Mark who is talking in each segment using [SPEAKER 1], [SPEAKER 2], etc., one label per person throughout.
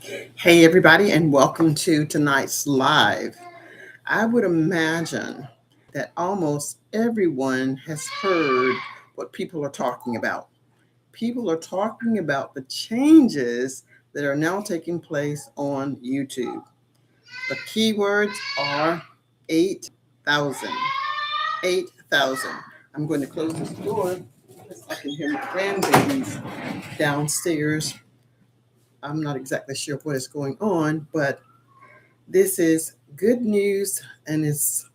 [SPEAKER 1] Hey, everybody, and welcome to tonight's live. I would imagine that almost everyone has heard what people are talking about. People are talking about the changes that are now taking place on YouTube. The keywords are 8,000. 8,000. I'm going to close this door because I can hear my grandbabies downstairs. I'm not exactly sure what is going on, but this is good news and it's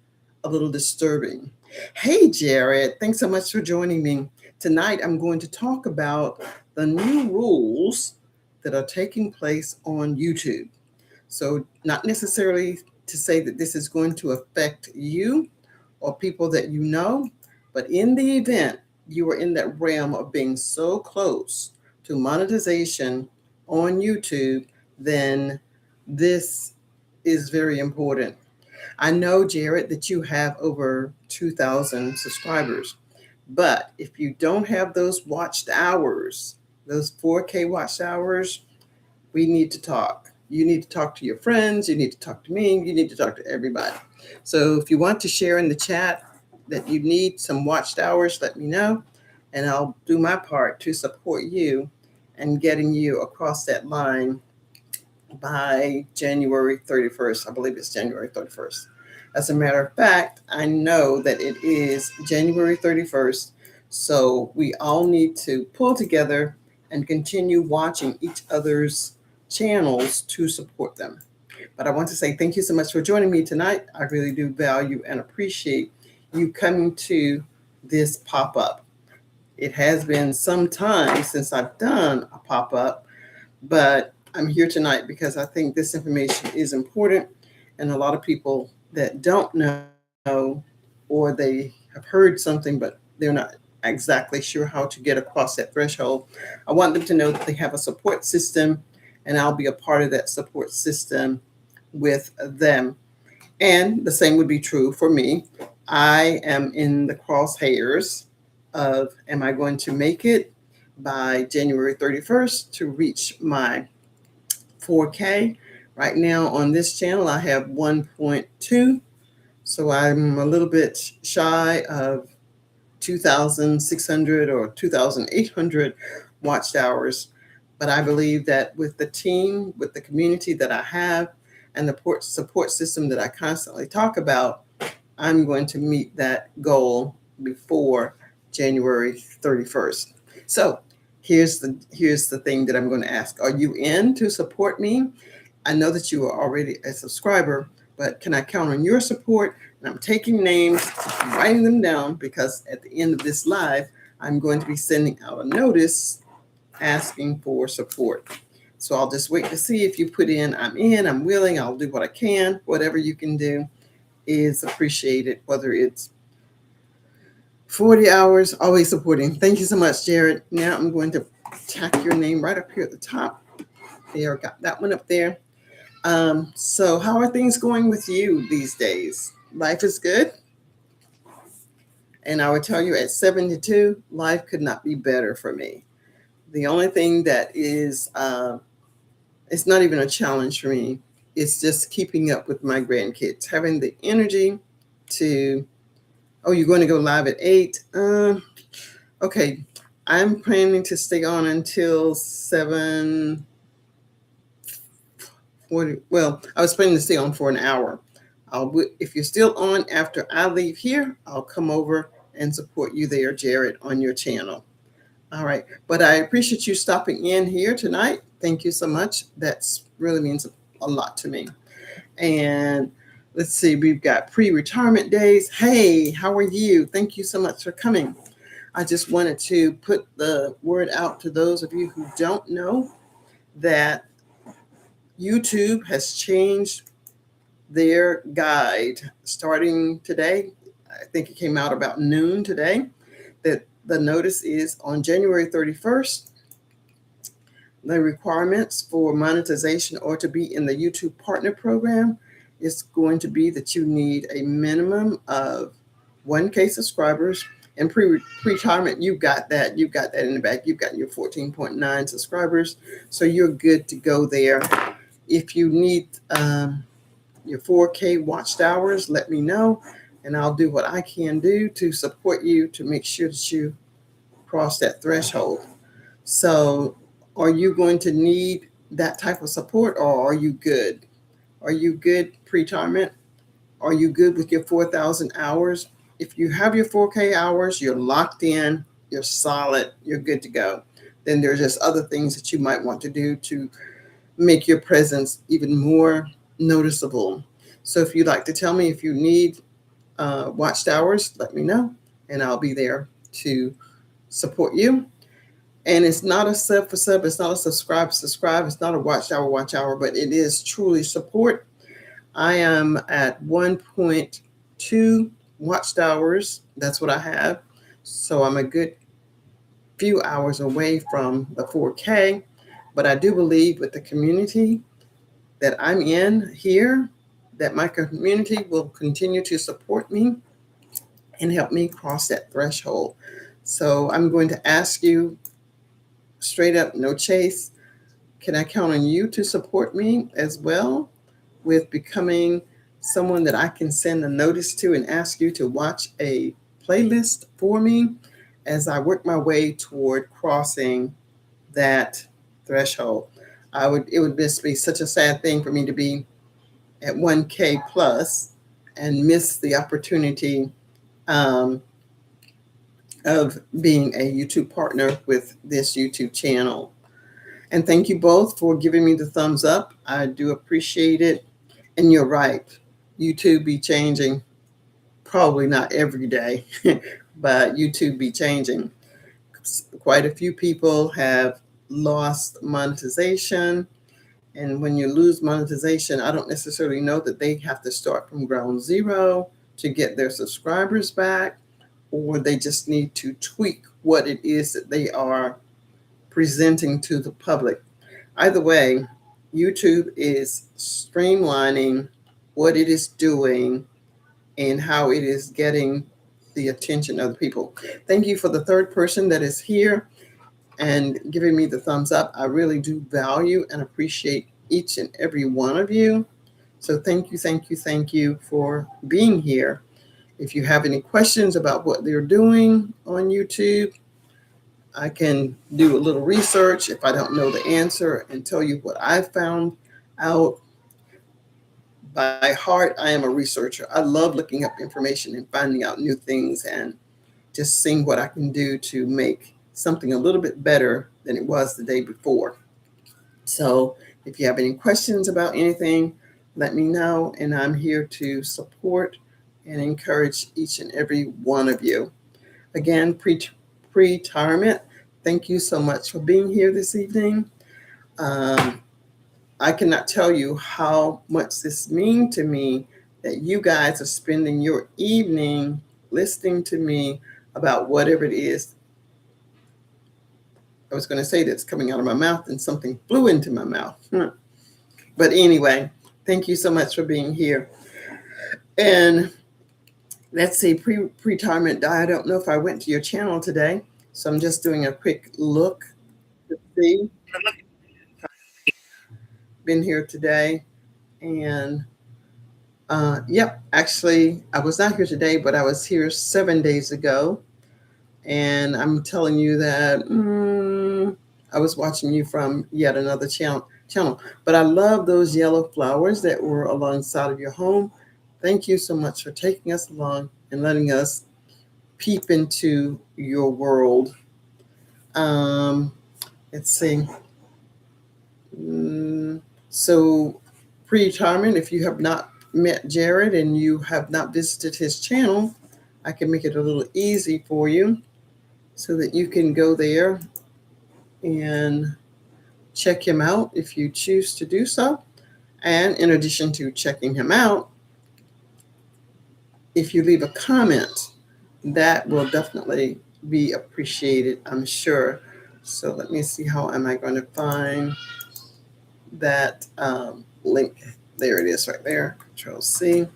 [SPEAKER 1] a little disturbing. Hey, Jared, thanks so much for joining me. Tonight, I'm going to talk about the new rules that are taking place on YouTube. So, not necessarily to say that this is going to affect you or people that you know, but in the event you are in that realm of being so close to monetization on YouTube, then this is very important. I know, Jared, that you have over 2,000 subscribers, but if you don't have those watched hours, those 4K watched hours, we need to talk. You need to talk to your friends. You need to talk to me. You need to talk to everybody. So if you want to share in the chat that you need some watched hours, let me know, and I'll do my part to support you and getting you across that line by January 31st. I believe it's January 31st. As a matter of fact, I know that it is January 31st. So we all need to pull together and continue watching each other's channels to support them. But I want to say thank you so much for joining me tonight. I really do value and appreciate you coming to this pop up. It has been some time since I've done a pop up, but I'm here tonight because I think this information is important, and a lot of people that don't know or they have heard something but they're not exactly sure how to get across that threshold. I want them to know that they have a support system, and I'll be a part of that support system with them. And the same would be true for me. I am in the crosshairs of am I going to make it by January 31st to reach my 4K. Right now on this channel, I have 1.2. So I'm a little bit shy of 2,600 or 2,800 watched hours. But I believe that with the team, with the community that I have, and the support system that I constantly talk about, I'm going to meet that goal before January 31st. So here's the thing that I'm going to ask. Are you in to support me? I know that you are already a subscriber, but can I count on your support? And I'm taking names, writing them down, because at the end of this live, I'm going to be sending out a notice asking for support. So I'll just wait to see if you put in, I'm willing, I'll do what I can. Whatever you can do is appreciated, whether it's 40 hours, always supporting. Thank you so much, Jared. Now I'm going to tack your name right up here at the top. There, got that one up there. So how are things going with you these days? Life is good. And I would tell you at 72, life could not be better for me. The only thing that is, it's not even a challenge for me. It's just keeping up with my grandkids, having the energy to, oh, you're going to go live at 8? Okay, I'm planning to stay on until 7:40. Well, I was planning to stay on for an hour. If you're still on after I leave here, I'll come over and support you there, Jared, on your channel. All right. But I appreciate you stopping in here tonight. Thank you so much. That's really means a lot to me. And let's see, we've got pre-retirement days. Hey, how are you? Thank you so much for coming. I just wanted to put the word out to those of you who don't know that YouTube has changed their guide starting today. I think it came out about noon today, that the notice is on January 31st. The requirements for monetization or to be in the YouTube Partner Program is going to be that you need a minimum of 1K subscribers. And pre-retirement, you've got that in the back. You've got your 14.9 subscribers. So you're good to go there. If you need your 4K watched hours, let me know, and I'll do what I can do to support you to make sure that you cross that threshold. So, are you going to need that type of support, or are you good? Are you good pre-retirement? Are you good with your 4,000 hours? If you have your 4K hours, you're locked in, you're solid, you're good to go. Then there's just other things that you might want to do to make your presence even more noticeable. So if you'd like to tell me if you need watched hours, let me know, and I'll be there to support you. And it's not a sub for sub, it's not a subscribe, it's not a watch hour, but it is truly support. I am at 1.2 watched hours. That's what I have. So I'm a good few hours away from the 4K. But I do believe with the community that I'm in here, that my community will continue to support me and help me cross that threshold. So I'm going to ask you straight up, no chase. Can I count on you to support me as well with becoming someone that I can send a notice to and ask you to watch a playlist for me as I work my way toward crossing that threshold? It would just be such a sad thing for me to be at 1K plus and miss the opportunity um, of being a YouTube partner with this YouTube channel. And thank you both for giving me the thumbs up. I do appreciate it. And you're right, YouTube be changing. Probably not every day, but YouTube be changing. Quite a few people have lost monetization. And when you lose monetization, I don't necessarily know that they have to start from ground zero to get their subscribers back, or they just need to tweak what it is that they are presenting to the public. Either way, YouTube is streamlining what it is doing and how it is getting the attention of the people. Thank you for the third person that is here and giving me the thumbs up. I really do value and appreciate each and every one of you. So thank you for being here. If you have any questions about what they're doing on YouTube, I can do a little research if I don't know the answer and tell you what I found out. By heart, I am a researcher. I love looking up information and finding out new things and just seeing what I can do to make something a little bit better than it was the day before. So if you have any questions about anything, let me know, and I'm here to support and encourage each and every one of you. Again, pre-retirement, thank you so much for being here this evening. I cannot tell you how much this means to me that you guys are spending your evening listening to me about whatever it is. I was going to say that's coming out of my mouth and something flew into my mouth. But anyway, thank you so much for being here. And let's see, pre-retirement diet. I don't know if I went to your channel today, so I'm just doing a quick look to see. Been here today, and yep, actually, I was not here today, but I was here 7 days ago, and I'm telling you that I was watching you from yet another channel. But I love those yellow flowers that were alongside of your home. Thank you so much for taking us along and letting us peep into your world. Let's see. So pre-retirement, if you have not met Jared and you have not visited his channel, I can make it a little easy for you so that you can go there and check him out if you choose to do so. And in addition to checking him out, if you leave a comment, that will definitely be appreciated, I'm sure. So let me see, how am I going to find that link? There it is right there, Control C.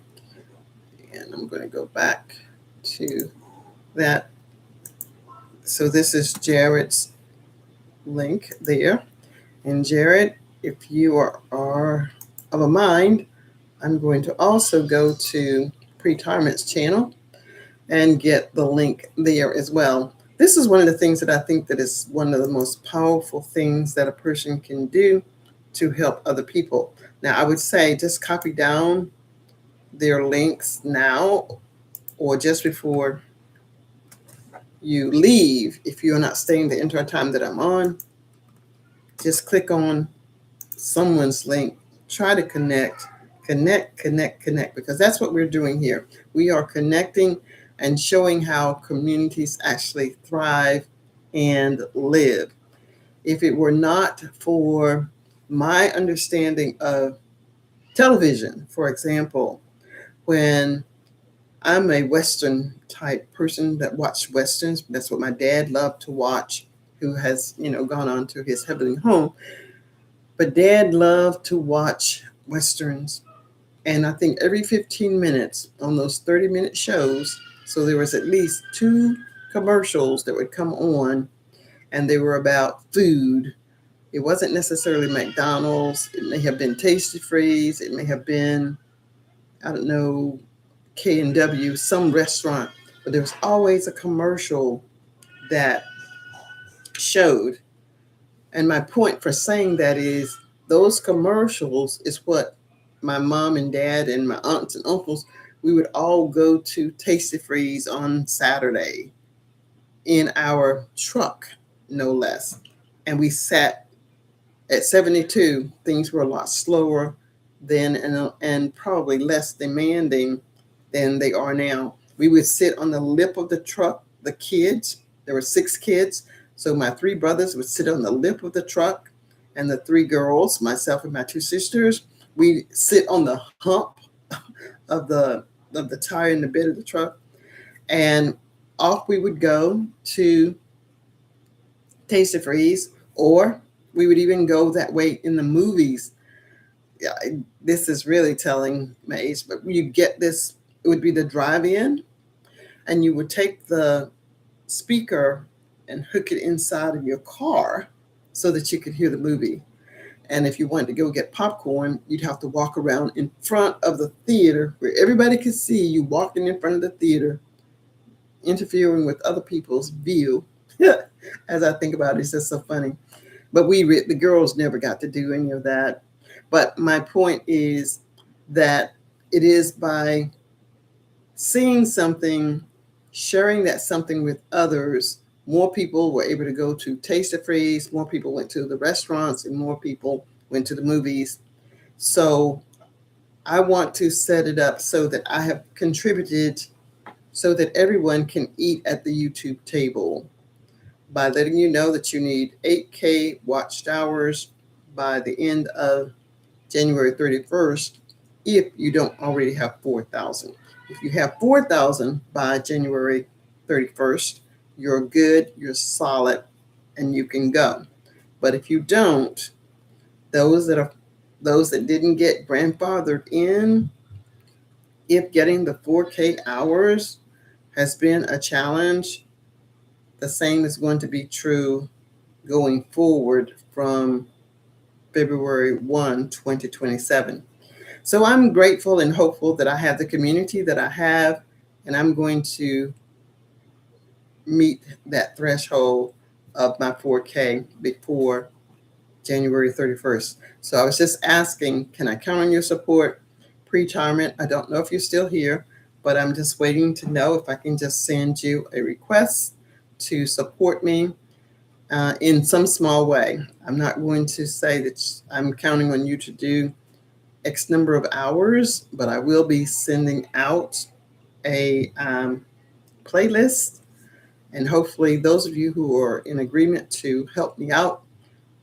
[SPEAKER 1] And I'm going to go back to that. So this is Jared's link there. And Jared, if you are of a mind, I'm going to also go to Pretirement's channel and get the link there as well. This is one of the things that I think that is one of the most powerful things that a person can do to help other people. Now, I would say just copy down their links now or just before you leave. If you're not staying the entire time that I'm on, just click on someone's link. Try to connect, because that's what we're doing here. We are connecting and showing how communities actually thrive and live. If it were not for my understanding of television, for example, when I'm a Western type person that watched Westerns, that's what my dad loved to watch, who has, gone on to his heavenly home. But Dad loved to watch Westerns. And I think every 15 minutes on those 30-minute shows, so there was at least 2 commercials that would come on, and they were about food. It wasn't necessarily McDonald's. It may have been Tasty Freeze. It may have been, I don't know, K&W, some restaurant. But there was always a commercial that showed. And my point for saying that is those commercials is what my mom and dad and my aunts and uncles, we would all go to Tasty Freeze on Saturday in our truck, no less. And we sat at 72. Things were a lot slower then and probably less demanding than they are now. We would sit on the lip of the truck, the kids, there were 6 kids. So my 3 brothers would sit on the lip of the truck, and the 3 girls, myself and my 2 sisters, we sit on the hump of the tire in the bed of the truck, and off we would go to Tasty Freeze, or we would even go that way in the movies. Yeah, this is really telling my age, but you get this, it would be the drive-in, and you would take the speaker and hook it inside of your car so that you could hear the movie. And if you wanted to go get popcorn, you'd have to walk around in front of the theater where everybody could see you walking in front of the theater, interfering with other people's view. As I think about it, it's just so funny. But the girls never got to do any of that. But my point is that it is by seeing something, sharing that something with others, more people were able to go to Taste of Freeze, more people went to the restaurants, and more people went to the movies. So I want to set it up so that I have contributed so that everyone can eat at the YouTube table by letting you know that you need 8K watched hours by the end of January 31st if you don't already have 4,000. If you have 4,000 by January 31st, you're good, you're solid, and you can go. But if you don't, those that didn't get grandfathered in, if getting the 4K hours has been a challenge, the same is going to be true going forward from February 1, 2027. So I'm grateful and hopeful that I have the community that I have, and I'm going to meet that threshold of my 4K before January 31st. So I was just asking, can I count on your support? Pre-retirement, I don't know if you're still here, but I'm just waiting to know if I can just send you a request to support me in some small way. I'm not going to say that I'm counting on you to do X number of hours, but I will be sending out a playlist. And hopefully those of you who are in agreement to help me out,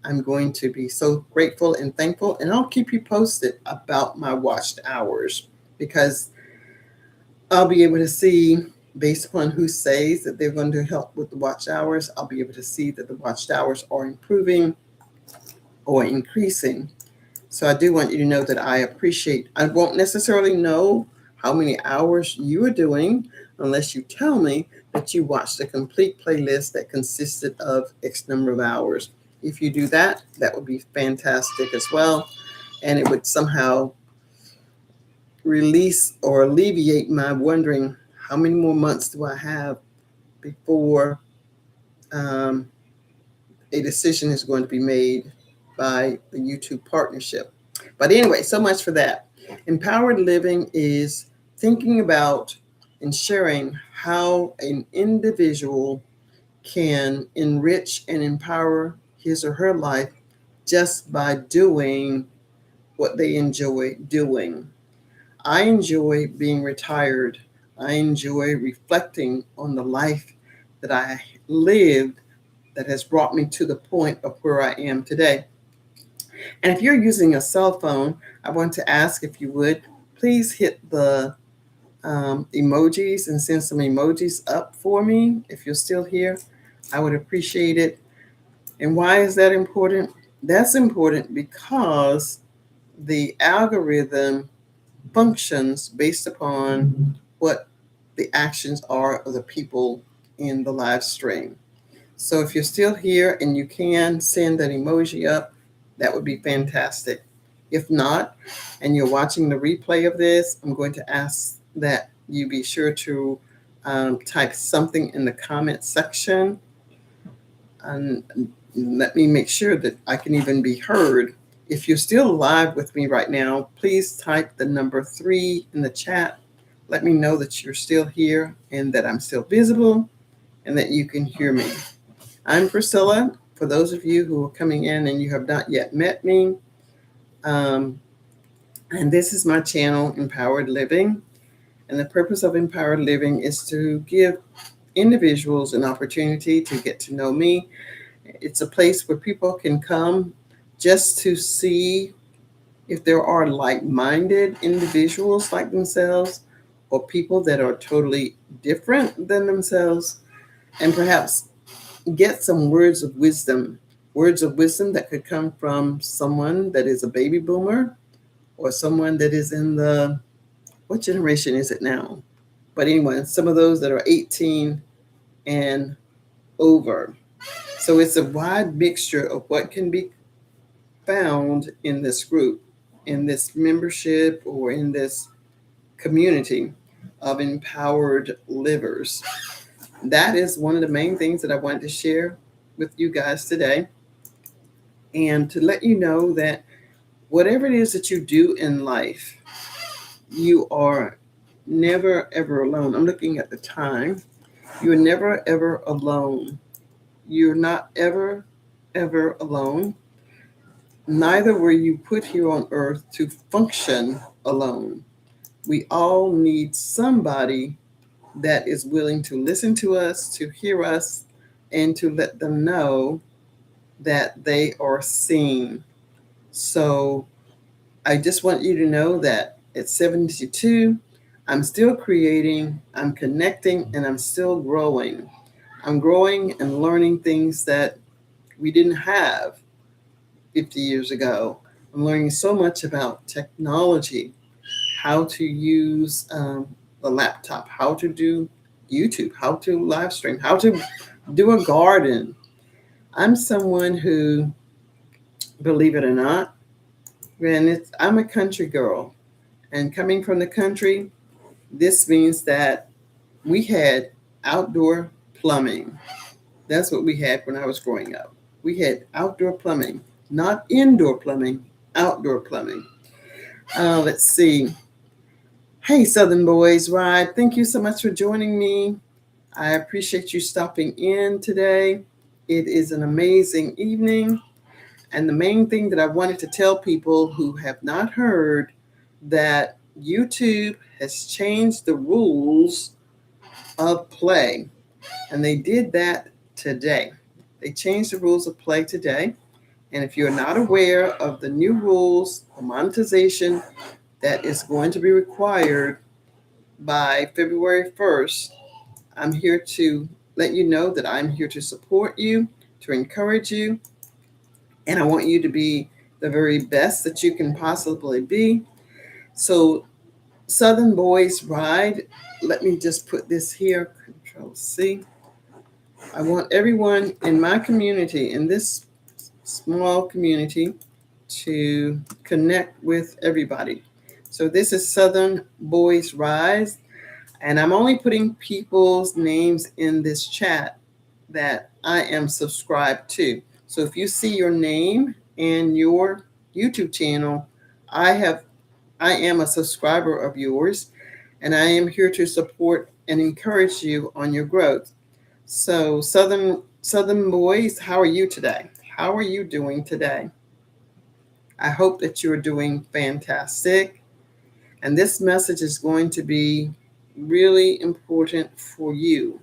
[SPEAKER 1] I'm going to be so grateful and thankful. And I'll keep you posted about my watched hours, because I'll be able to see, based upon who says that they're going to help with the watch hours, I'll be able to see that the watched hours are improving or increasing. So I do want you to know that I won't necessarily know how many hours you are doing unless you tell me that you watched a complete playlist that consisted of X number of hours. If you do that, that would be fantastic as well. And it would somehow release or alleviate my wondering how many more months do I have before um, a decision is going to be made by the YouTube partnership. But anyway, so much for that. Empowered living is thinking about and sharing how an individual can enrich and empower his or her life just by doing what they enjoy doing. I enjoy being retired. I enjoy reflecting on the life that I lived that has brought me to the point of where I am today. And if you're using a cell phone, I want to ask if you would please hit the emojis and send some emojis up for me. If you're still here, I would appreciate it. And why is that important? That's important because the algorithm functions based upon what the actions are of the people in the live stream. So if you're still here and you can send an emoji up, that would be fantastic. If not, and you're watching the replay of this, I'm going to ask that you be sure to type something in the comment section and let me make sure that I can even be heard. If you're still live with me right now, please type the number 3 in the chat. Let me know that you're still here and that I'm still visible and that you can hear me. I'm Priscilla. For those of you who are coming in and you have not yet met me, and this is my channel, Empowered Living. And the purpose of Empowered Living is to give individuals an opportunity to get to know me. It's a place where people can come just to see if there are like-minded individuals like themselves or people that are totally different than themselves, and perhaps get some words of wisdom that could come from someone that is a baby boomer or someone that is in the, what generation is it now? But anyway, some of those that are 18 and over. So it's a wide mixture of what can be found in this group, in this membership, or in this community of empowered livers. That is one of the main things that I wanted to share with you guys today. And to let you know that whatever it is that you do in life, you are never, ever alone. I'm looking at the time. You're never, ever alone. You're not ever, ever alone. Neither were you put here on earth to function alone. We all need somebody that is willing to listen to us, to hear us, and to let them know that they are seen. So I just want you to know that at 72, I'm still creating, I'm connecting, and I'm still growing. I'm growing and learning things that we didn't have 50 years ago. I'm learning so much about technology, how to use the laptop, how to do YouTube, how to live stream, how to do a garden. I'm someone who, believe it or not, I'm a country girl. And coming from the country, this means that we had outdoor plumbing. That's what we had when I was growing up. We had outdoor plumbing, not indoor plumbing, outdoor plumbing. Let's see. Hey, Southern Boys Ride, thank you so much for joining me. I appreciate you stopping in today. It is an amazing evening. And the main thing that I wanted to tell people who have not heard, that YouTube has changed the rules of play. And they did that today. They changed the rules of play today. And if you're not aware of the new rules of monetization that is going to be required by February 1st, I'm here to let you know that I'm here to support you, to encourage you, and I want you to be the very best that you can possibly be. So, Southern Boys Ride, let me just put this here, Control C. I want everyone in my community, in this small community to connect with everybody. So this is Southern Boys Rise, and I'm only putting people's names in this chat that I am subscribed to. So if you see your name and your YouTube channel, I have I am a subscriber of yours, and I am here to support and encourage you on your growth. So Southern Boys, how are you today? How are you doing today? I hope that you're doing fantastic. And this message is going to be really important for you.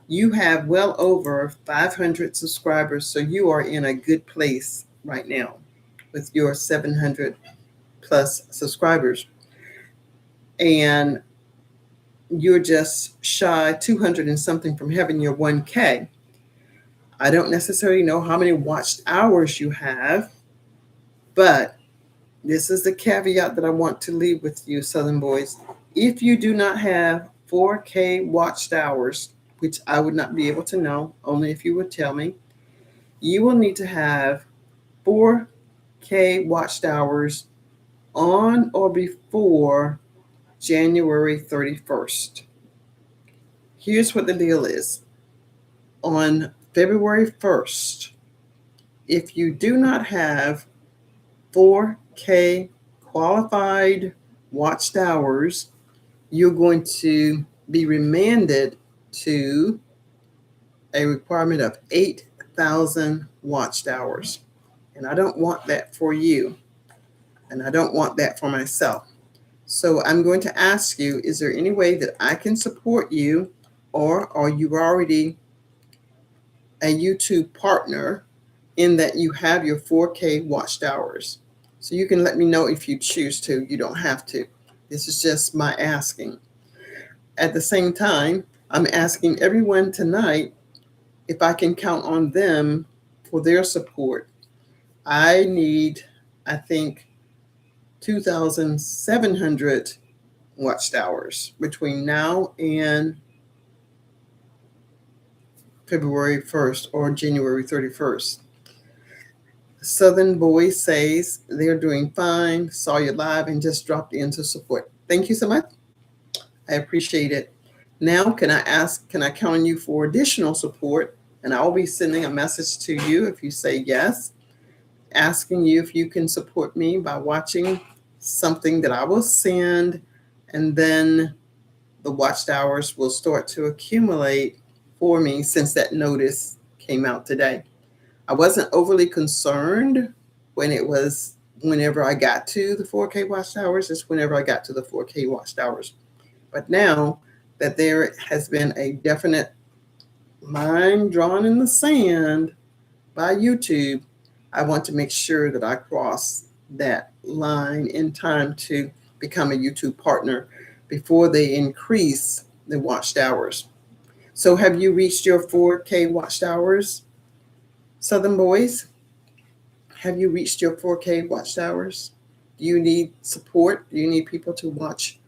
[SPEAKER 1] You have well over 500 subscribers, so you are in a good place right now with your 700 plus subscribers. And you're just shy 200 and something from having your 1K. I don't necessarily know how many watched hours you have, but this is the caveat that I want to leave with you, Southern Boys. If you do not have 4K watched hours, which I would not be able to know, only if you would tell me, you will need to have 4K watched hours on or before January 31st. Here's what the deal is. On February 1st, if you do not have 4K qualified watched hours, you're going to be remanded to a requirement of 8,000 watched hours. And I don't want that for you. And I don't want that for myself. So I'm going to ask you, is there any way that I can support you, or are you already a YouTube partner in that you have your 4K watched hours? So you can let me know if you choose to. You don't have to. This is just my asking. At the same time, I'm asking everyone tonight if I can count on them for their support. I need, I think, 2,700 watched hours between now and February 1st or January 31st. Southern Boy says they're doing fine, saw you live, and just dropped in to support. Thank you so much. I appreciate it. Now, can I count on you for additional support? And I'll be sending a message to you if you say yes, asking you if you can support me by watching something that I will send, and then the watched hours will start to accumulate for me since that notice came out today. I wasn't overly concerned whenever I got to the 4K watched hours, it's whenever I got to the 4K watched hours. But now that there has been a definite line drawn in the sand by YouTube, I want to make sure that I cross that line in time to become a YouTube partner before they increase the watched hours. So have you reached your 4K watched hours, Southern Boys? Have you reached your 4K watched hours? Do you need support? Do you need people to watch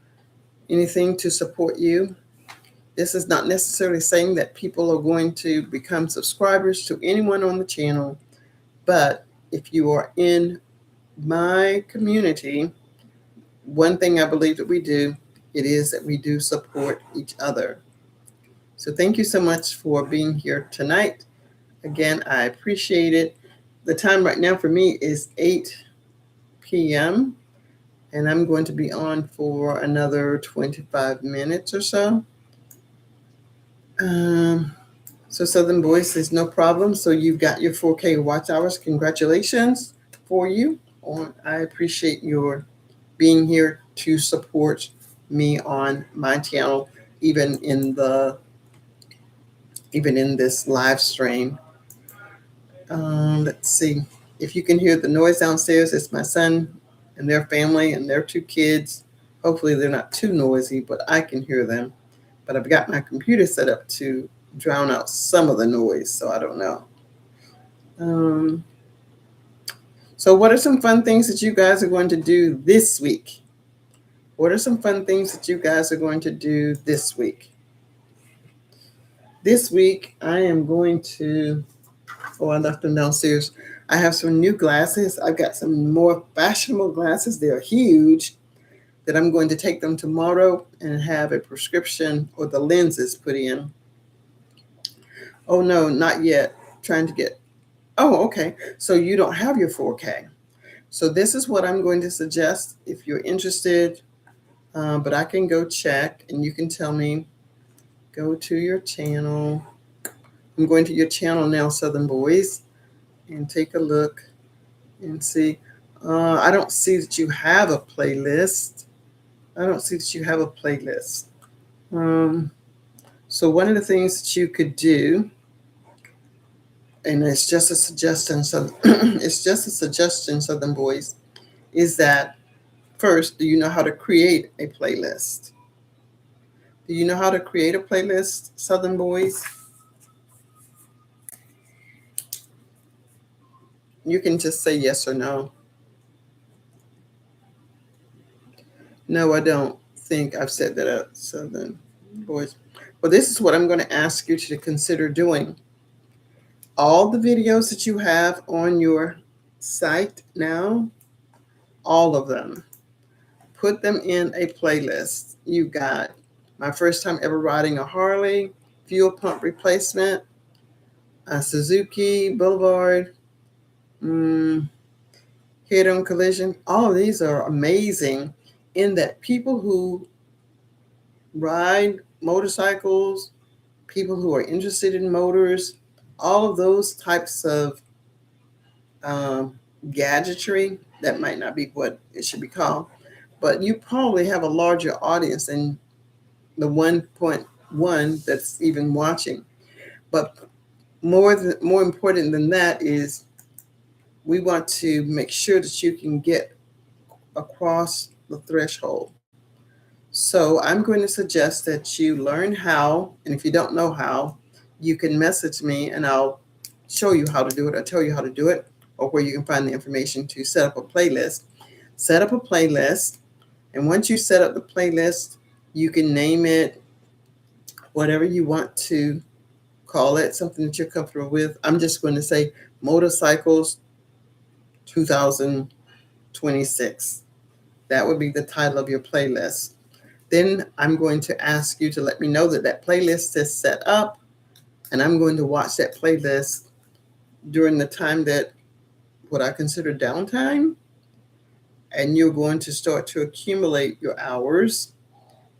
[SPEAKER 1] anything to support you? This is not necessarily saying that people are going to become subscribers to anyone on the channel, but if you are in my community, one thing I believe that we do, it is that we do support each other. So thank you so much for being here tonight. Again, I appreciate it. The time right now for me is 8 p.m. and I'm going to be on for another 25 minutes or so. So Southern Voice is no problem. So you've got your 4K watch hours. Congratulations for you. I appreciate your being here to support me on my channel, even in this live stream. Let's see. If you can hear the noise downstairs, it's my son and their family and their 2 kids. Hopefully they're not too noisy, but I can hear them. But I've got my computer set up to drown out some of the noise, so I don't know. So what are some fun things that you guys are going to do this week? What are some fun things that you guys are going to do this week? This week, I am going to Oh, I left them downstairs. I have some new glasses. I've got some more fashionable glasses. They're huge that I'm going to take them tomorrow and have a prescription or the lenses put in. Oh, no, not yet. Trying to get, oh, okay. So you don't have your 4K. So this is what I'm going to suggest if you're interested, but I can go check and you can tell me, go to your channel. I'm going to your channel now, Southern Boys, and take a look and see. I don't see that you have a playlist. I don't see that you have a playlist. So one of the things that you could do, and it's just a suggestion, so it's just a suggestion, Southern Boys, is that first, do you know how to create a playlist? Do you know how to create a playlist, Southern Boys? You can just say yes or no. No, I don't think I've set that up, Southern Boys. Well, this is what I'm going to ask you to consider doing. All the videos that you have on your site now, all of them, put them in a playlist. You got my first time ever riding a Harley, fuel pump replacement, a Suzuki Boulevard, head-on collision. All of these are amazing in that people who ride motorcycles, people who are interested in motors, all of those types of gadgetry, that might not be what it should be called, but you probably have a larger audience than the 1.1 that's even watching. But more important than that is we want to make sure that you can get across the threshold. So I'm going to suggest that you learn how, and if you don't know how, you can message me and I'll show you how to do it or tell you how to do it, or where you can find the information to set up a playlist. Set up a playlist, and once you set up the playlist, you can name it whatever you want to call it, something that you're comfortable with. I'm just going to say Motorcycles 2026. That would be the title of your playlist. Then I'm going to ask you to let me know that that playlist is set up, and I'm going to watch that playlist during the time that what I consider downtime, and you're going to start to accumulate your hours,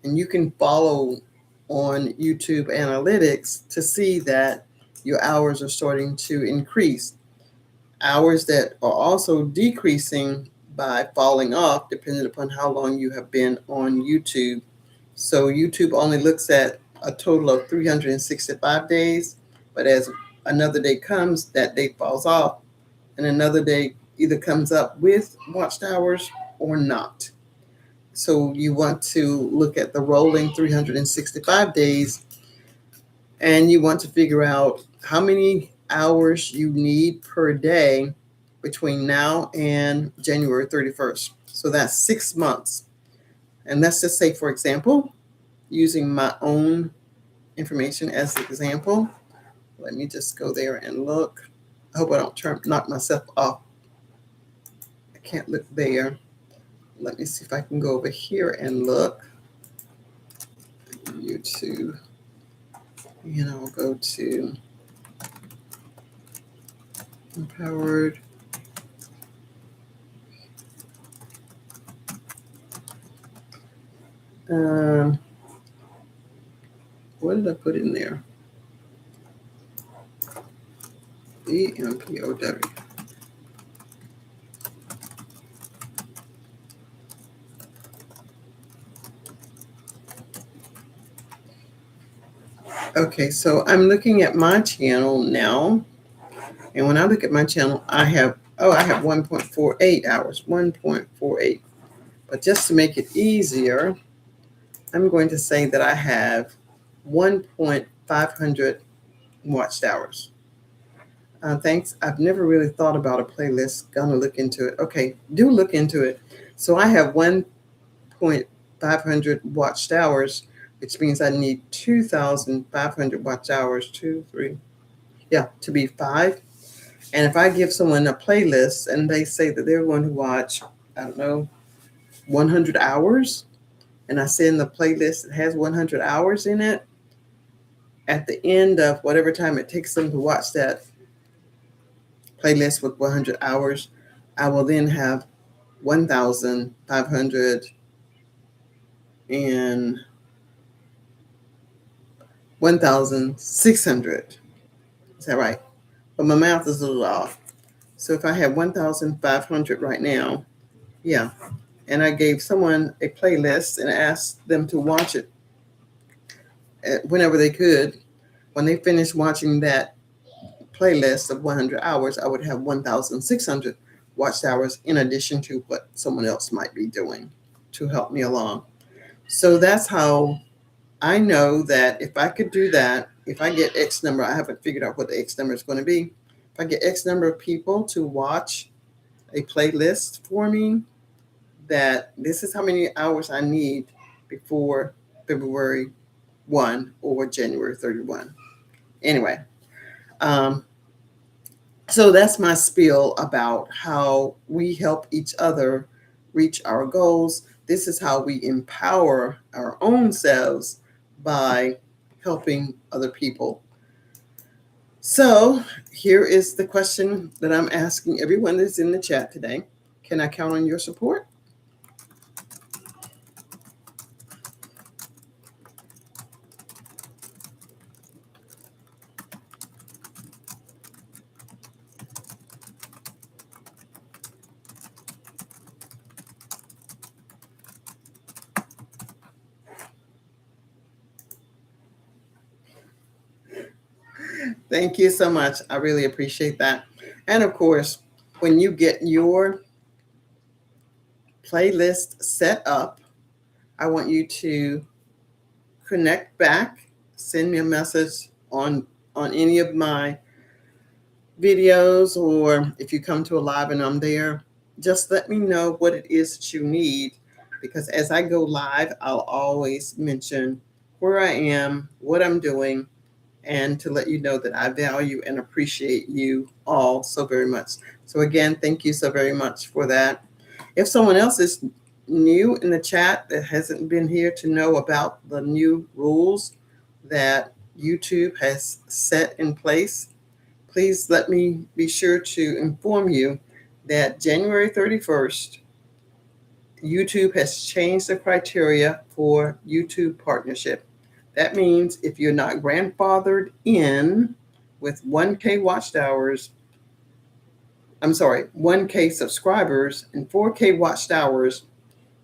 [SPEAKER 1] and you can follow on YouTube analytics to see that your hours are starting to increase. Hours that are also decreasing by falling off, depending upon how long you have been on YouTube. So YouTube only looks at a total of 365 days, but as another day comes, that day falls off, and another day either comes up with watched hours or not. So you want to look at the rolling 365 days, and you want to figure out how many hours you need per day between now and January 31st. So that's 6 months. And let's just say, for example, using my own information as an example, let me just go there and look. I hope I don't knock myself off. I can't look there. Let me see if I can go over here and look. YouTube. And I'll go to Empowered. What did I put in there? EMPOW. Okay, so I'm looking at my channel now, and when I look at my channel, I have 1.48 hours, 1.48. But just to make it easier, I'm going to say that I have 1.500 watched hours. Thanks. I've never really thought about a playlist. Gonna look into it. Okay, do look into it. So I have 1.500 watched hours, which means I need 2,500 watch hours, to be 5. And if I give someone a playlist and they say that they're going to watch, I don't know, 100 hours, and I send the playlist that has 100 hours in it, at the end of whatever time it takes them to watch that playlist with 100 hours, I will then have 1,500 and 1,600. Is that right? But my math is a little off. So if I have 1,500 right now, yeah, and I gave someone a playlist and asked them to watch it whenever they could, when they finished watching that playlist of 100 hours, I would have 1,600 watched hours in addition to what someone else might be doing to help me along. So that's how I know that if I could do that, if I get X number, I haven't figured out what the X number is going to be. If I get X number of people to watch a playlist for me, that this is how many hours I need before February 1 or January 31. Anyway, um, so that's my spiel about how we help each other reach our goals. This is how we empower our own selves by helping other people. So here is the question that I'm asking everyone that's in the chat today. Can I count on your support? Thank you so much. I really appreciate that. And of course, when you get your playlist set up, I want you to connect back, send me a message on any of my videos, or if you come to a live and I'm there, just let me know what it is that you need, because as I go live, I'll always mention where I am, what I'm doing, and to let you know that I value and appreciate you all so very much. So again, thank you so very much for that. If someone else is new in the chat that hasn't been here to know about the new rules that YouTube has set in place, please let me be sure to inform you that January 31st, YouTube has changed the criteria for YouTube partnership. That means if you're not grandfathered in with 1K watched hours, 1K subscribers and 4K watched hours,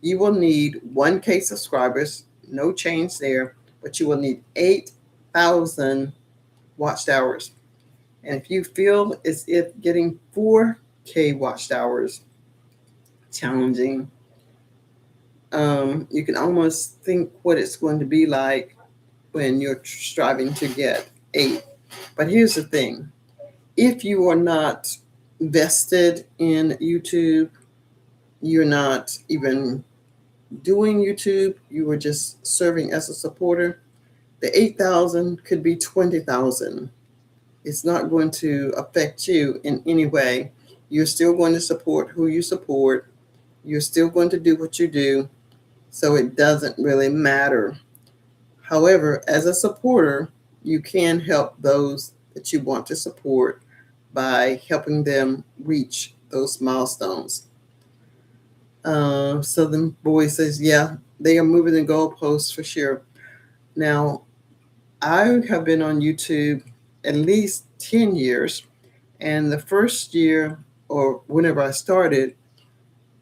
[SPEAKER 1] you will need 1K subscribers, no change there, but you will need 8,000 watched hours. And if you feel as if getting 4K watched hours challenging, you can almost think what it's going to be like when you're striving to get 8. But here's the thing. If you are not vested in YouTube, you're not even doing YouTube, you are just serving as a supporter, the 8,000 could be 20,000. It's not going to affect you in any way. You're still going to support who you support. You're still going to do what you do. So it doesn't really matter. However, as a supporter, you can help those that you want to support by helping them reach those milestones. Southern Boy says, yeah, they are moving the goalposts for sure. Now, I have been on YouTube at least 10 years. And the first year, or whenever I started,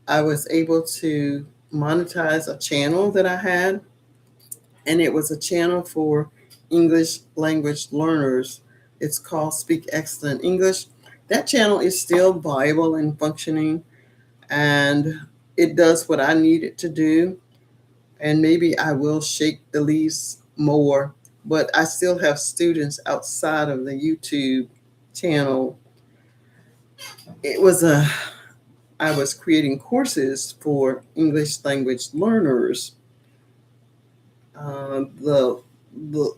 [SPEAKER 1] I was able to monetize a channel that I had. And it was a channel for English language learners. It's called Speak Excellent English. That channel is still viable and functioning, and it does what I need it to do. And maybe I will shake the leaves more, but I still have students outside of the YouTube channel. I was creating courses for English language learners. The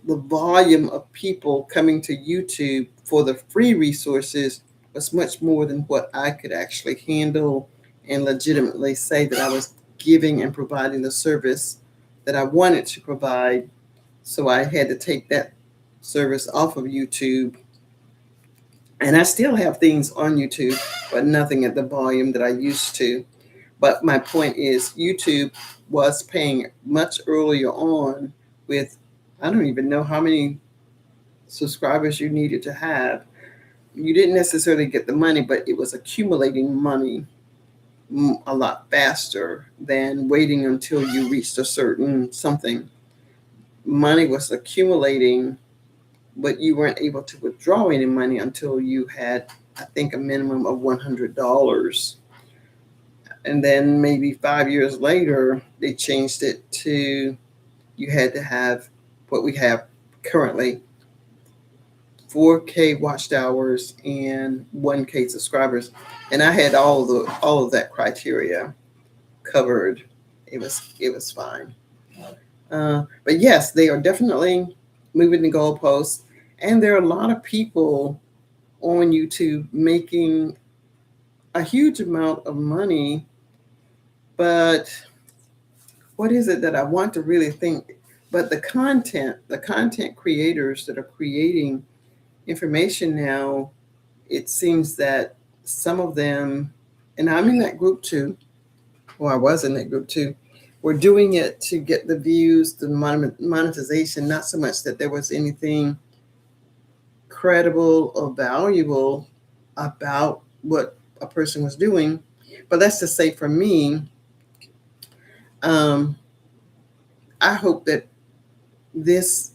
[SPEAKER 1] volume of people coming to YouTube for the free resources was much more than what I could actually handle and legitimately say that I was giving and providing the service that I wanted to provide. So I had to take that service off of YouTube. And I still have things on YouTube, but nothing at the volume that I used to. But my point is, YouTube was paying much earlier on with, I don't even know how many subscribers you needed to have. You didn't necessarily get the money, but it was accumulating money a lot faster than waiting until you reached a certain something. Money was accumulating, but you weren't able to withdraw any money until you had, I think, a minimum of $100. And then maybe 5 years later, they changed it to you had to have what we have currently, 4K watched hours and 1K subscribers. And I had all of that criteria covered. It was fine. But yes, they are definitely moving the goalposts, and there are a lot of people on YouTube making a huge amount of money. But what is it that I want to really think? But the content creators that are creating information now, it seems that some of them, and I'm in that group too, or I was in that group too, were doing it to get the views, the monetization, not so much that there was anything credible or valuable about what a person was doing. But that's to say, for me, I hope that this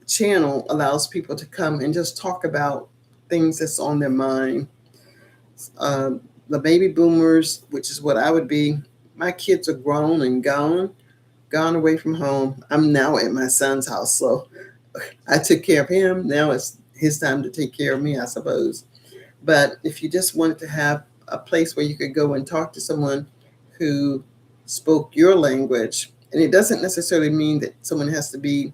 [SPEAKER 1] channel allows people to come and just talk about things that's on their mind. The baby boomers, which is what I would be, my kids are grown and gone away from home. I'm now at my son's house, so I took care of him. Now it's his time to take care of me, I suppose. But if you just wanted to have a place where you could go and talk to someone who spoke your language, and it doesn't necessarily mean that someone has to be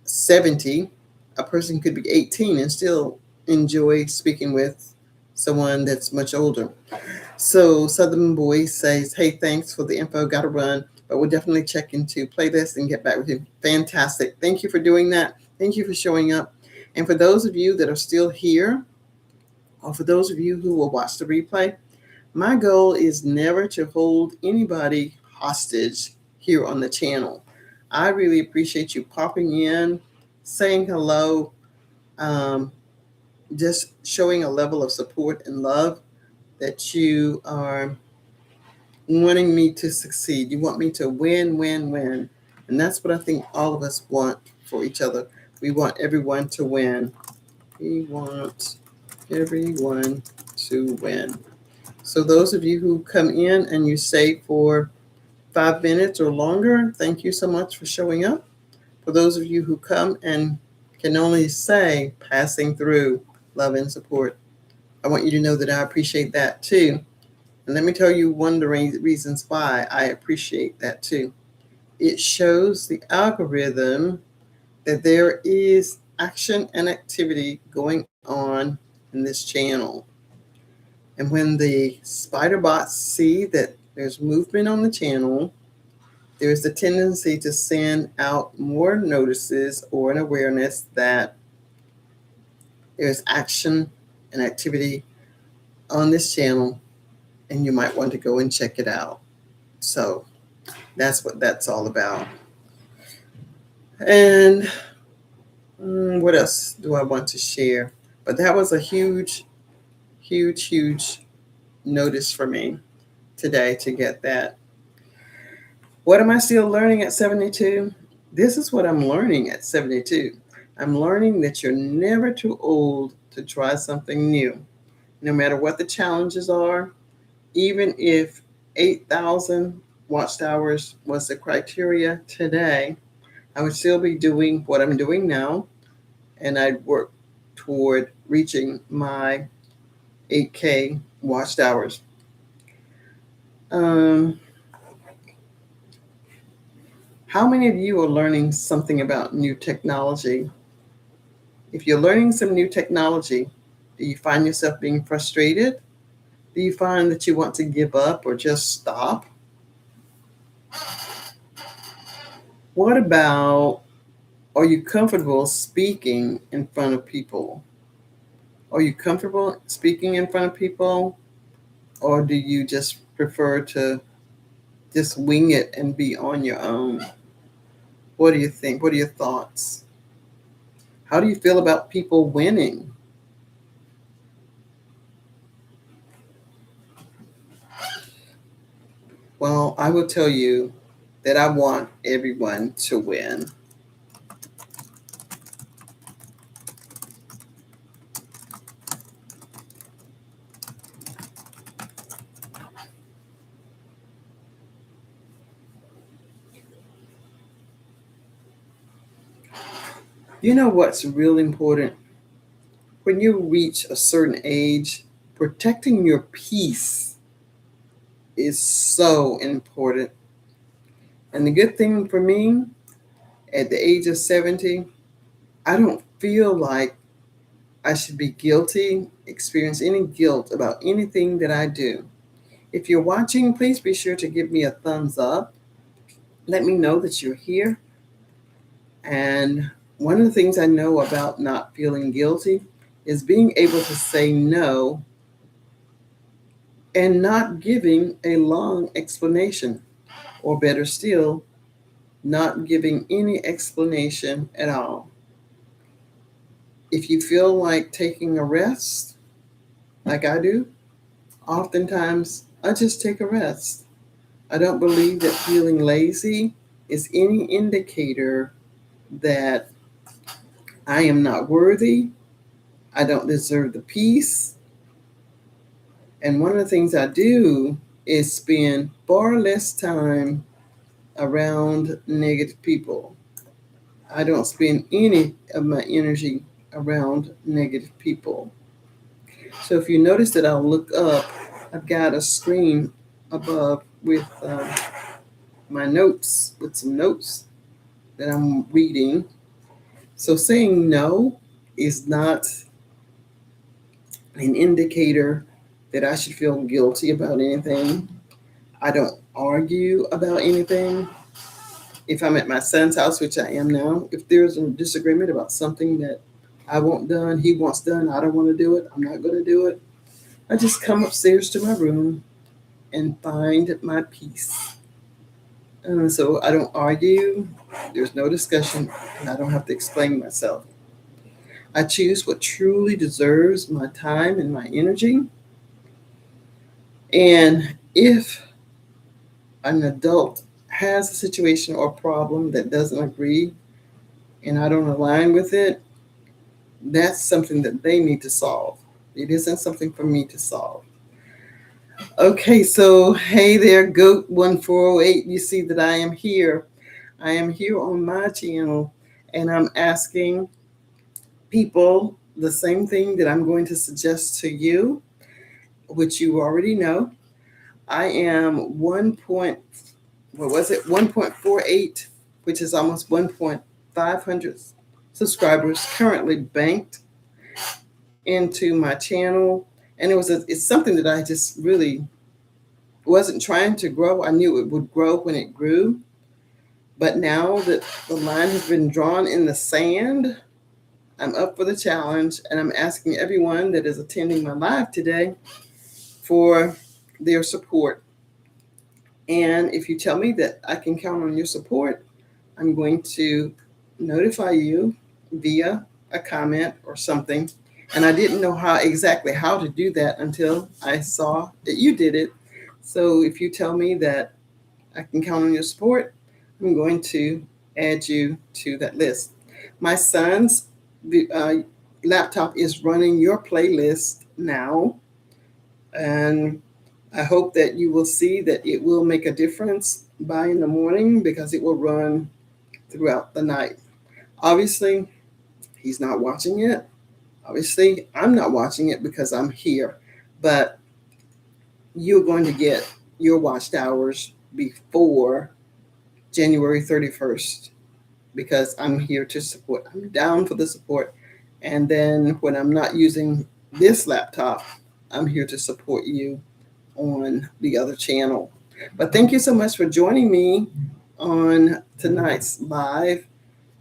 [SPEAKER 1] 70. A person could be 18 and still enjoy speaking with someone that's much older. So Southern Boy says, hey, thanks for the info. Got to run, but we'll definitely check into playlist and get back with you. Fantastic. Thank you for doing that. Thank you for showing up. And for those of you that are still here, or for those of you who will watch the replay, my goal is never to hold anybody hostage here on the channel. I really appreciate you popping in, saying hello, just showing a level of support and love that you are wanting me to succeed. You want me to win, win, win. And that's what I think all of us want for each other. We want everyone to win. We want everyone to win. So those of you who come in and you stay for 5 minutes or longer, thank you so much for showing up. For those of you who come and can only say passing through, love and support, I want you to know that I appreciate that too. And let me tell you one of the reasons why I appreciate that too. It shows the algorithm that there is action and activity going on in this channel. And when the spider bots see that there's movement on the channel, there's a tendency to send out more notices or an awareness that there's action and activity on this channel, and you might want to go and check it out. So that's what that's all about. And what else do I want to share? But that was a huge, huge, huge notice for me today to get that. What am I still learning at 72? This is what I'm learning at 72. I'm learning that you're never too old to try something new, no matter what the challenges are. Even if 8,000 watched hours was the criteria today, I would still be doing what I'm doing now, and I'd work toward reaching my 8K watched hours. How many of you are learning something about new technology? If you're learning some new technology, Do you find yourself being frustrated? Do you find that you want to give up or just stop? What about, are you comfortable speaking in front of people? Are you comfortable speaking in front of people? Or do you just prefer to just wing it and be on your own? What do you think? What are your thoughts? How do you feel about people winning? Well, I will tell you that I want everyone to win. You know what's really important? When you reach a certain age, protecting your peace is so important. And the good thing for me, at the age of 70, I don't feel like I should be guilty, experience any guilt about anything that I do. If you're watching, please be sure to give me a thumbs up. Let me know that you're here. And one of the things I know about not feeling guilty is being able to say no and not giving a long explanation, or better still, not giving any explanation at all. If you feel like taking a rest, like I do, oftentimes I just take a rest. I don't believe that feeling lazy is any indicator that I am not worthy, I don't deserve the peace. And one of the things I do is spend far less time around negative people. I don't spend any of my energy around negative people. So if you notice that I'll look up, I've got a screen above with my notes, with some notes that I'm reading. So saying no is not an indicator that I should feel guilty about anything. I don't argue about anything. If I'm at my son's house, which I am now, if there's a disagreement about something that I want done, he wants done, I don't want to do it, I'm not going to do it, I just come upstairs to my room and find my peace. And so I don't argue, there's no discussion, and I don't have to explain myself. I choose what truly deserves my time and my energy. And if an adult has a situation or problem that doesn't agree and I don't align with it, that's something that they need to solve. It isn't something for me to solve. Okay, so hey there, Goat1408. You see that I am here. I am here on my channel and I'm asking people the same thing that I'm going to suggest to you, which you already know. I am 1.48, which is almost 1.500 subscribers currently banked into my channel. And it's something that I just really wasn't trying to grow. I knew it would grow when it grew. But now that the line has been drawn in the sand, I'm up for the challenge, and I'm asking everyone that is attending my live today for their support. And if you tell me that I can count on your support, I'm going to notify you via a comment or something. And I didn't know exactly how to do that until I saw that you did it. So if you tell me that I can count on your support, I'm going to add you to that list. My son's laptop is running your playlist now, and I hope that you will see that it will make a difference by in the morning because it will run throughout the night. Obviously, he's not watching it. Obviously, I'm not watching it because I'm here, but you're going to get your watched hours before January 31st because I'm here to support. I'm down for the support. And then when I'm not using this laptop, I'm here to support you on the other channel. But thank you so much for joining me on tonight's live.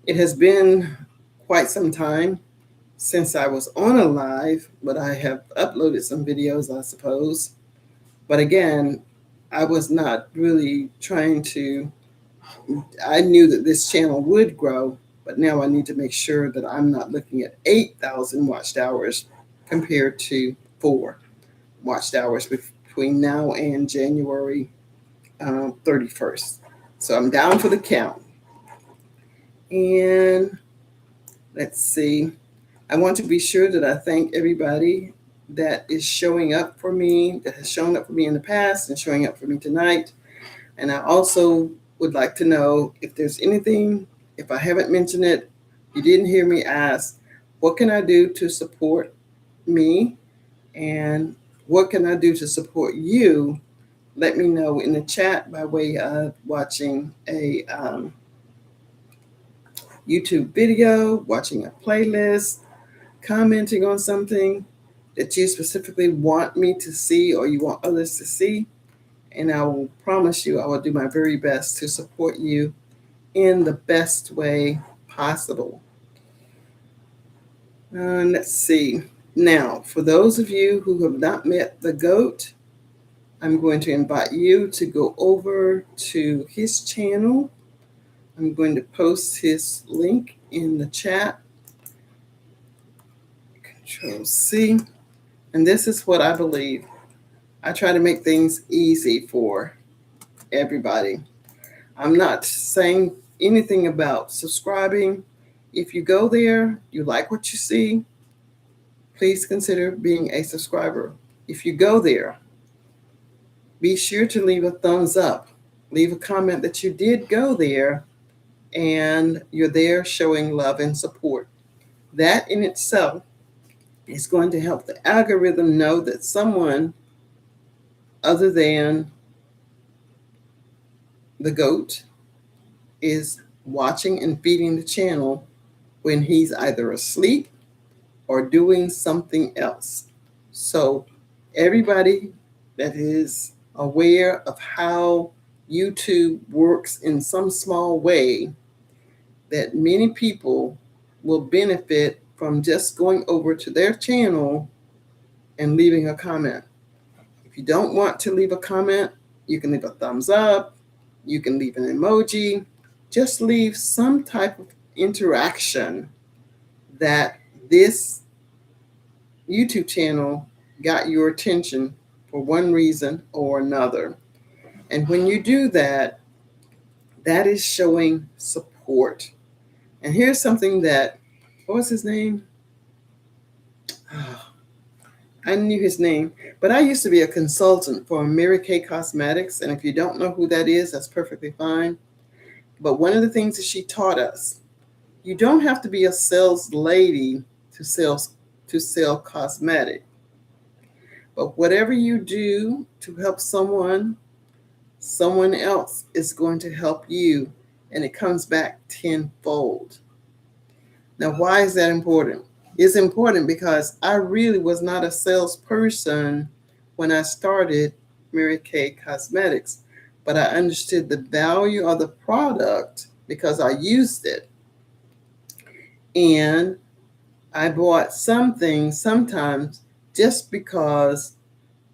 [SPEAKER 1] It has been quite some time since I was on a live, but I have uploaded some videos, I suppose. But again, I was not really trying to, I knew that this channel would grow, but now I need to make sure that I'm not looking at 8,000 watched hours compared to 4 watched hours between now and January 31st. So I'm down for the count. And let's see. I want to be sure that I thank everybody that is showing up for me, that has shown up for me in the past and showing up for me tonight. And I also would like to know if there's anything, if I haven't mentioned it, you didn't hear me ask, what can I do to support me? And what can I do to support you? Let me know in the chat by way of watching a YouTube video, watching a playlist, commenting on something that you specifically want me to see or you want others to see. And I will promise you, I will do my very best to support you in the best way possible. Let's see. Now, for those of you who have not met the GOAT, I'm going to invite you to go over to his channel. I'm going to post his link in the chat. Control C. And this is what I believe. I try to make things easy for everybody. I'm not saying anything about subscribing. If you go there, you like what you see, please consider being a subscriber. If you go there, be sure to leave a thumbs up. Leave a comment that you did go there and you're there showing love and support. That in itself is going to help the algorithm know that someone other than the GOAT is watching and feeding the channel when he's either asleep or doing something else. So everybody that is aware of how YouTube works in some small way, that many people will benefit from just going over to their channel and leaving a comment. If you don't want to leave a comment, you can leave a thumbs up, you can leave an emoji, just leave some type of interaction that this YouTube channel got your attention for one reason or another. And when you do that, that is showing support. And here's something that, what was his name? Oh, I knew his name, but I used to be a consultant for Mary Kay Cosmetics. And if you don't know who that is, that's perfectly fine. But one of the things that she taught us, you don't have to be a sales lady to sell cosmetic. But whatever you do to help someone else is going to help you, and it comes back tenfold. Now, why is that important? It's important because I really was not a salesperson when I started Mary Kay Cosmetics, but I understood the value of the product because I used it. And I bought some things sometimes just because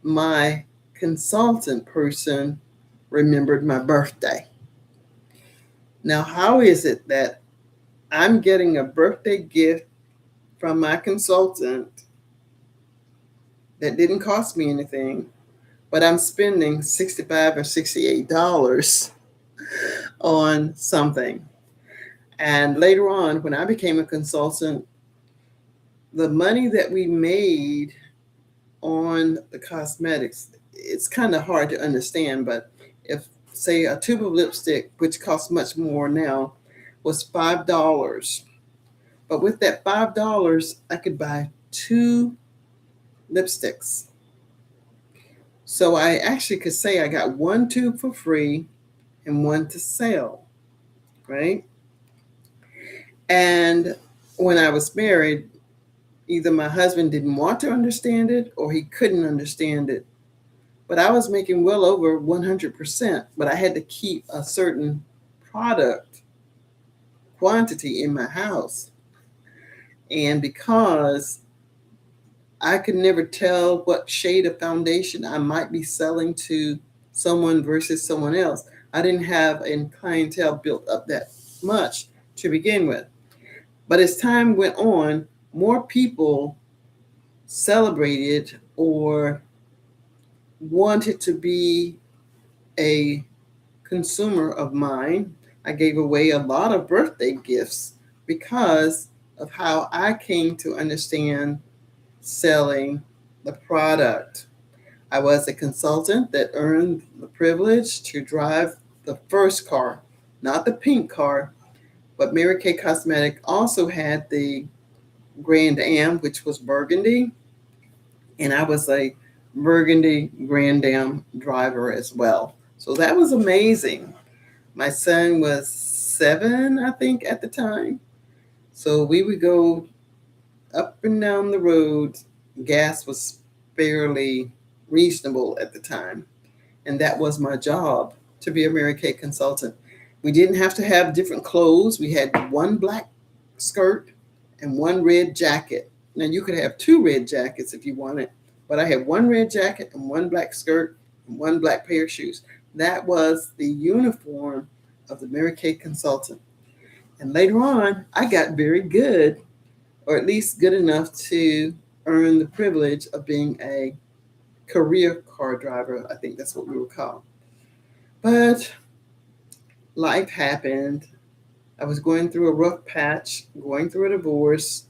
[SPEAKER 1] my consultant person remembered my birthday. Now, how is it that I'm getting a birthday gift from my consultant that didn't cost me anything, but I'm spending $65 or $68 on something? And later on, when I became a consultant, the money that we made on the cosmetics, it's kind of hard to understand, but if, say, a tube of lipstick, which costs much more now, was $5, but with that $5, I could buy 2 lipsticks. So I actually could say I got 1 tube for free and 1 to sell, right? And when I was married, Either my husband didn't want to understand it or he couldn't understand it. But I was making well over 100%, but I had to keep a certain product quantity in my house. And because I could never tell what shade of foundation I might be selling to someone versus someone else, I didn't have a clientele built up that much to begin with. But as time went on, more people celebrated or wanted to be a consumer of mine. I gave away a lot of birthday gifts because of how I came to understand selling the product. I was a consultant that earned the privilege to drive the first car, not the pink car, but Mary Kay Cosmetic also had the Grand Am, which was burgundy, and I was a burgundy Grand Am driver as well. So that was amazing. My son was 7, I think, at the time. So we would go up and down the road. Gas was fairly reasonable at the time. And that was my job, to be a Mary Kay consultant. We didn't have to have different clothes. We had one black skirt and one red jacket. Now you could have 2 red jackets if you wanted, but I had one red jacket and one black skirt and one black pair of shoes. That was the uniform of the Mary Kay consultant. And later on, I got very good, or at least good enough to earn the privilege of being a career car driver. I think that's what we were called. But life happened. I was going through a rough patch, going through a divorce.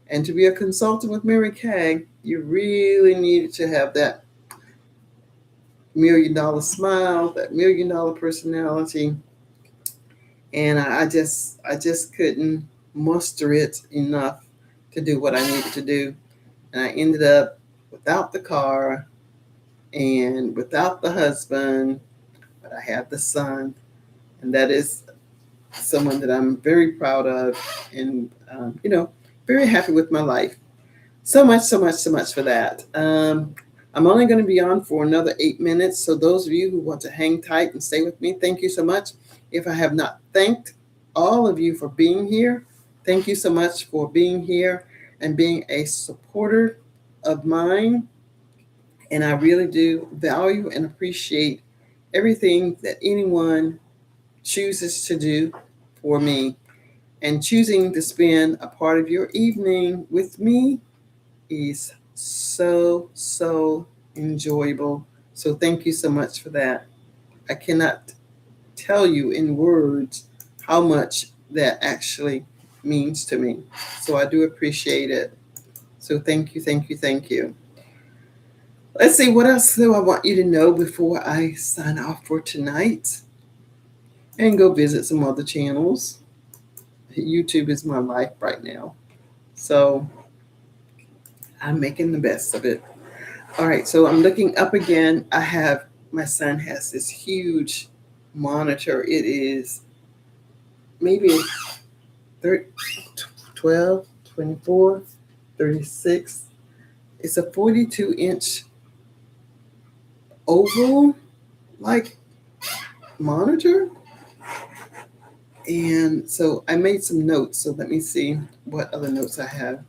[SPEAKER 1] And to be a consultant with Mary Kay, you really needed to have that $1,000,000 smile, that $1,000,000 personality. And I just couldn't muster it enough to do what I needed to do. And I ended up without the car and without the husband, but I have the son, and that is someone that I'm very proud of, and very happy with my life. So much for that. I'm only going to be on for another 8 minutes. So those of you who want to hang tight and stay with me, thank you so much. If I have not thanked all of you for being here, thank you so much for being here and being a supporter of mine. And I really do value and appreciate everything that anyone chooses to do for me. And choosing to spend a part of your evening with me is so enjoyable. So thank you so much for that. I cannot tell you in words how much that actually means to me. So I do appreciate it. So thank you. Let's see, what else do I want you to know before I sign off for tonight and go visit some other channels. YouTube is my life right now. So I'm making the best of it. All right, so I'm looking up again. My son has this huge monitor. It is maybe 12, 24, 36. It's a 42-inch oval like monitor. And so I made some notes. So let me see what other notes I have.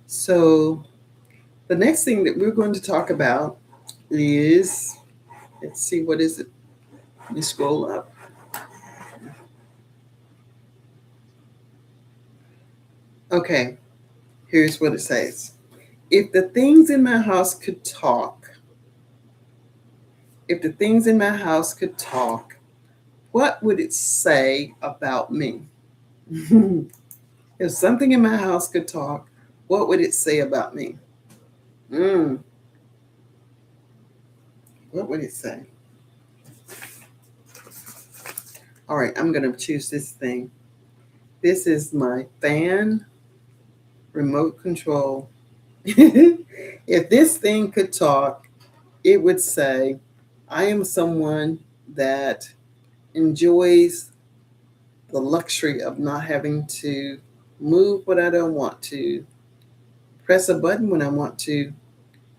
[SPEAKER 1] So the next thing that we're going to talk about is, let's see, what is it? Let me scroll up. Okay, here's what it says. If the things in my house could talk, what would it say about me? If something in my house could talk, what would it say about me? What would it say? All right, I'm going to choose this thing. This is my fan remote control. If this thing could talk, it would say, I am someone that enjoys the luxury of not having to move what I don't want to, press a button when I want to.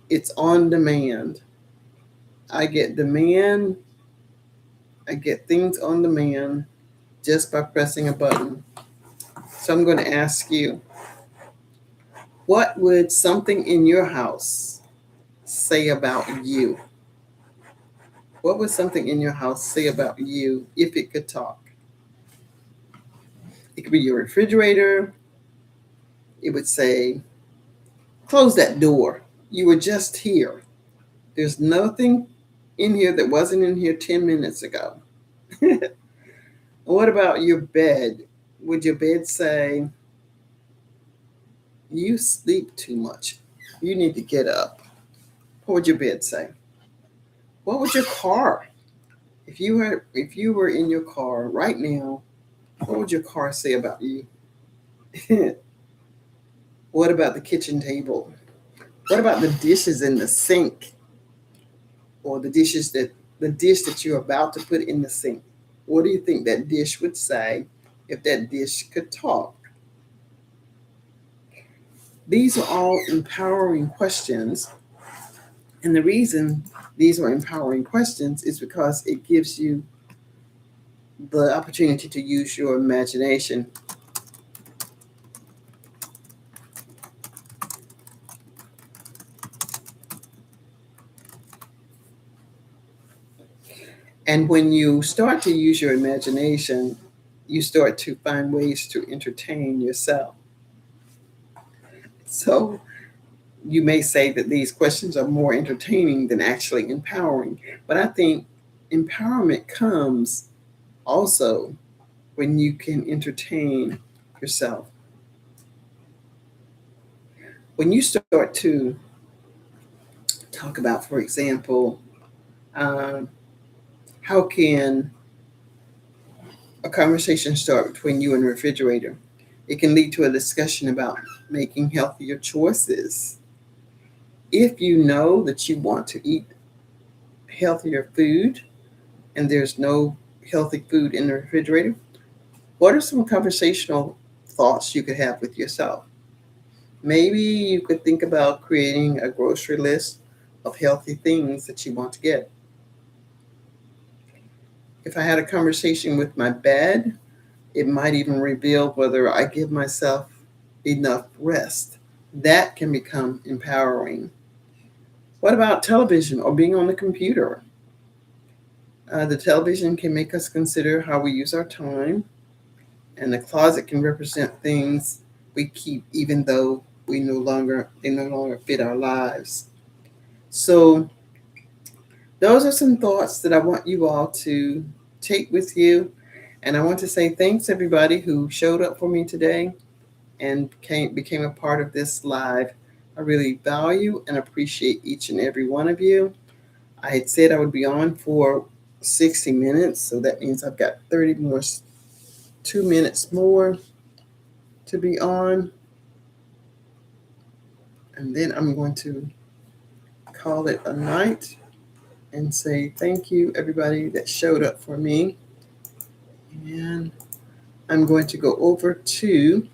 [SPEAKER 1] It's on demand. I get demand, I get things on demand just by pressing a button. So I'm going to ask you, what would something in your house say about you? What would something in your house say about you if it could talk? It could be your refrigerator. It would say, close that door. You were just here. There's nothing in here that wasn't in here 10 minutes ago. What about your bed? Would your bed say, you sleep too much? You need to get up. What would your bed say? What would your car? If you were in your car right now, what would your car say about you? What about the kitchen table? What about the dishes in the sink? Or the dish that you're about to put in the sink? What do you think that dish would say if that dish could talk? These are all empowering questions. And the reason these are empowering questions is because it gives you the opportunity to use your imagination. And when you start to use your imagination, you start to find ways to entertain yourself. So you may say that these questions are more entertaining than actually empowering. But I think empowerment comes also when you can entertain yourself. When you start to talk about, for example, um, how can a conversation start between you and the refrigerator? It can lead to a discussion about making healthier choices. If you know that you want to eat healthier food and there's no healthy food in the refrigerator, what are some conversational thoughts you could have with yourself? Maybe you could think about creating a grocery list of healthy things that you want to get. If I had a conversation with my bed, it might even reveal whether I give myself enough rest. That can become empowering. What about television or being on the computer? The television can make us consider how we use our time, and the closet can represent things we keep even though they no longer fit our lives. So those are some thoughts that I want you all to take with you. And I want to say thanks everybody who showed up for me today and became a part of this live. I really value and appreciate each and every one of you. I had said I would be on for 60 minutes, so that means I've got 2 minutes more to be on. And then I'm going to call it a night and say thank you everybody that showed up for me. And I'm going to go over to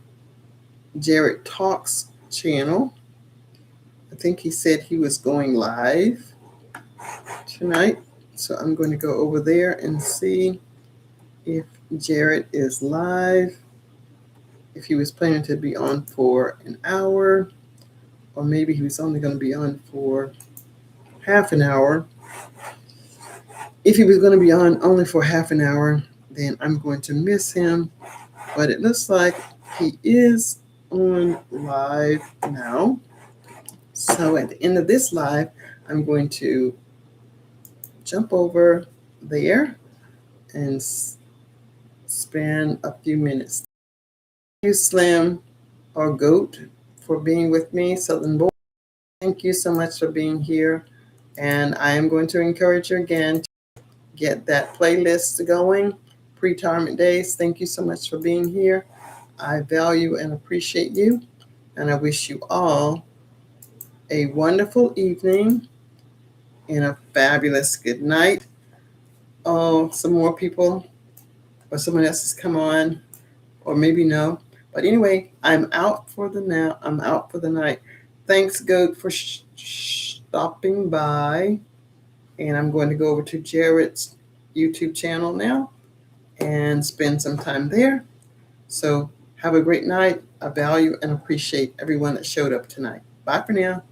[SPEAKER 1] Jared Talks channel. I think he said he was going live tonight. So I'm going to go over there and see if Jared is live, if he was planning to be on for an hour, or maybe he was only going to be on for half an hour. If he was going to be on only for half an hour, then I'm going to miss him. But it looks like he is on live now. So at the end of this live, I'm going to jump over there and spend a few minutes. Thank you, Slim or Goat, for being with me. Southern Boy, thank you so much for being here. And I am going to encourage you again to get that playlist going. Pre-retirement days. Thank you so much for being here. I value and appreciate you. And I wish you all a wonderful evening and a fabulous good night. Oh, some more people or someone else has come on, or maybe no. But anyway, I'm out for the now. I'm out for the night. Thanks, Goat, for stopping by. And I'm going to go over to Jared's YouTube channel now and spend some time there. So have a great night. I value and appreciate everyone that showed up tonight. Bye for now.